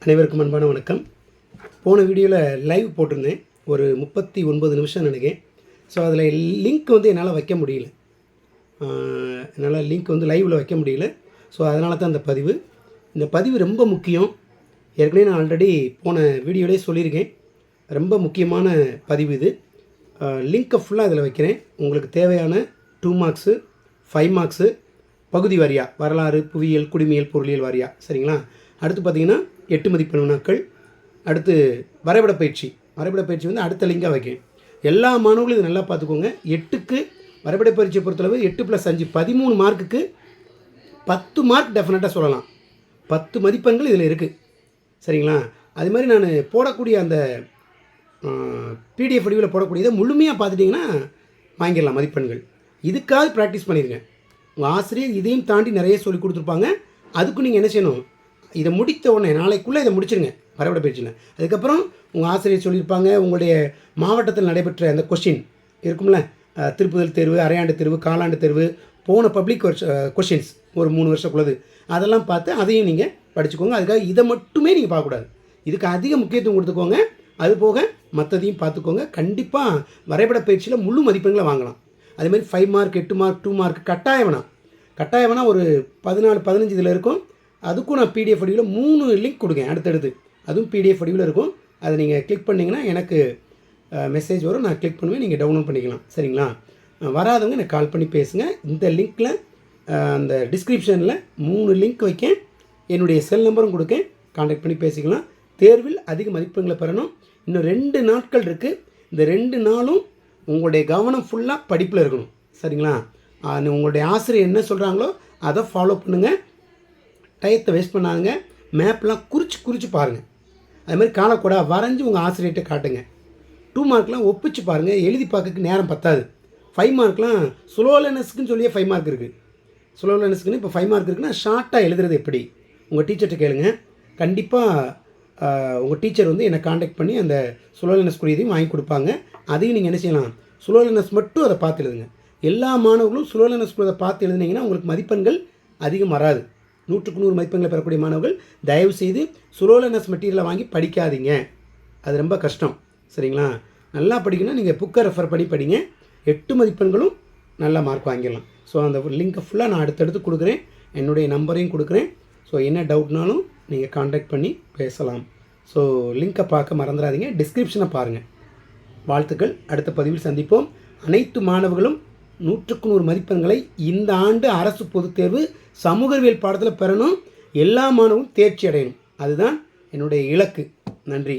அனைவருக்கும் அன்பான வணக்கம். போன வீடியோவில் லைவ் போட்டிருந்தேன், ஒரு 39 நிமிஷம் நினைக்கிறேன். ஸோ அதில் லிங்க் என்னால் வைக்க முடியல. என்னால் லிங்க் லைவில் வைக்க முடியல. ஸோ அதனால தான் இந்த பதிவு ரொம்ப முக்கியம். ஏற்கனவே நான் ஆல்ரெடி போன வீடியோலேயே சொல்லியிருக்கேன், ரொம்ப முக்கியமான பதிவு இது. லிங்க்கை ஃபுல்லாக இதில் வைக்கிறேன். உங்களுக்கு தேவையான 2 மார்க்ஸு 5 மார்க்ஸு பகுதி வாரியாக, வரலாறு, புவியியல், குடிமியல், பொருளியல் வாரியாக, சரிங்களா? அடுத்து பார்த்திங்கன்னா 8 மதிப்பெண் வினாக்கள். அடுத்து வரைபட பயிற்சி அடுத்த லிங்காக வைக்கிறேன். எல்லா மாணவர்களும் இது நல்லா பார்த்துக்கோங்க. 8க்கு வரைபட பயிற்சியை பொறுத்தளவு 8 + 5 13 மார்க்குக்கு 10 மார்க் டெஃபினட்டாக சொல்லலாம். 10 மதிப்பெண்கள் இதில் இருக்குது, சரிங்களா? அது மாதிரி நான் போடக்கூடிய அந்த பிடிஎஃப் வடிவில் போடக்கூடியதை முழுமையாக பார்த்துட்டிங்கன்னா வாங்கிடலாம் மதிப்பெண்கள். இதுக்காக ப்ராக்டிஸ் பண்ணிடுங்க. உங்கள் ஆசிரியர் இதையும் தாண்டி நிறைய சொல்லி கொடுத்துருப்பாங்க. அதுக்கும் நீங்கள் என்ன செய்யணும், இதை முடித்த உடனே நாளைக்குள்ளே இதை முடிச்சிருங்க வரைபட பயிற்சியில். அதுக்கப்புறம் உங்கள் ஆசிரியர் சொல்லியிருப்பாங்க, உங்களுடைய மாவட்டத்தில் நடைபெற்ற அந்த கொஸ்டின் இருக்கும்ல, திருப்புதல் தேர்வு, அரையாண்டு தேர்வு, காலாண்டு தேர்வு, போன பப்ளிக் கொஸ்டின்ஸ் ஒரு 3 வருஷக்குள்ளது, அதெல்லாம் பார்த்து அதையும் நீங்கள் படிச்சுக்கோங்க. அதுக்காக இதை மட்டுமே நீங்கள் பார்க்கக்கூடாது, இதுக்கு அதிக முக்கியத்துவம் கொடுத்துக்கோங்க. அது போக மற்றதையும் பார்த்துக்கோங்க. கண்டிப்பாக வரைபட பயிற்சியில் முழு மதிப்பெண்களை வாங்கலாம். அதேமாதிரி 5 மார்க் 8 மார்க் 2 மார்க் கட்டாயம் வேணால் ஒரு 14-15 இதில் இருக்கும். அதுக்கும் நான் பிடிஎஃப் வடிவில் 3 லிங்க் கொடுக்கேன் அடுத்தடுத்து. அதுவும் பிடிஎஃப் வடிவில் இருக்கும். அதை நீங்கள் கிளிக் பண்ணிங்கன்னா எனக்கு மெசேஜ் வரும், நான் கிளிக் பண்ணுவேன், நீங்கள் டவுன்லோட் பண்ணிக்கலாம், சரிங்களா? வராதவங்க எனக்கு கால் பண்ணி பேசுங்க. இந்த லிங்க்கில் அந்த டிஸ்கிரிப்ஷனில் 3 லிங்க் வைக்கேன், என்னுடைய செல் நம்பரும் கொடுக்கேன், கான்டாக்ட் பண்ணி பேசிக்கலாம். தேர்வில் அதிக மதிப்பெண்களை பெறணும். இன்னும் 2 நாட்கள் இருக்குது. இந்த 2 நாளும் உங்களுடைய கவனம் ஃபுல்லாக படிப்பில் இருக்கணும், சரிங்களா? உங்களுடைய ஆசிரியர் என்ன சொல்கிறாங்களோ அதை ஃபாலோ பண்ணுங்கள். டயத்தை வேஸ்ட் பண்ணாங்க. மேப்லாம் குறித்து பாருங்கள். அதுமாதிரி காலக்கூட வரைஞ்சி உங்கள் ஆசிரியர்கிட்ட காட்டுங்க. 2 மார்க்லாம் ஒப்பிச்சு பாருங்கள். எழுதி பார்க்கறதுக்கு நேரம் பத்தாது. 5 மார்க்லாம் ஸ்லோலனஸ்க்குன்னு சொல்லியே 5 மார்க் இருக்குது. ஸ்லோலனஸ்க்குன்னு இப்போ 5 மார்க் இருக்குன்னா ஷார்ட்டாக எழுதுறது எப்படி, உங்கள் டீச்சர்கிட்ட கேளுங்க. கண்டிப்பாக உங்கள் டீச்சர் என்னை காண்டாக்ட் பண்ணி அந்த ஸ்லோலனஸ் குறியதையும் வாங்கி கொடுப்பாங்க. அதையும் நீங்கள் என்ன செய்யலாம், ஸ்லோலனஸ் மட்டும் அதை பார்த்து எழுதுங்க. எல்லா மாணவர்களும் ஸ்லோலனஸ் அதை பார்த்து எழுதுனீங்கன்னா உங்களுக்கு மதிப்பெண்கள் அதிகம் வராது. 100க்கு 100 மதிப்பெண்களை பெறக்கூடிய மாணவர்கள் தயவுசெய்து ஸ்லோலனஸ் மெட்டீரியலை வாங்கி படிக்காதீங்க, அது ரொம்ப கஷ்டம், சரிங்களா? நல்லா படிக்கணும். நீங்கள் புக்கை ரெஃபர் பண்ணி படிங்க. 8 மதிப்பெண்களும் நல்லா மார்க் வாங்கிடலாம். ஸோ அந்த லிங்க்கை ஃபுல்லாக நான் அடுத்தடுத்து கொடுக்குறேன், என்னுடைய நம்பரையும் கொடுக்குறேன். ஸோ என்ன டவுட்னாலும் நீங்கள் காண்டாக்ட் பண்ணி பேசலாம். ஸோ லிங்க்கை பார்க்க மறந்துடாதீங்க, டிஸ்கிரிப்ஷனை பாருங்கள். வாழ்த்துக்கள். அடுத்த பதிவில் சந்திப்போம். அனைத்து மாணவர்களும் 100க்கு 100 மதிப்பெண்களை இந்த ஆண்டு அரசு பொதுத் தேர்வு சமூகவியல் பாடத்தில் பெறணும். எல்லா மாணவரும் தேர்ச்சி அடையணும். அதுதான் என்னுடைய இலக்கு. நன்றி.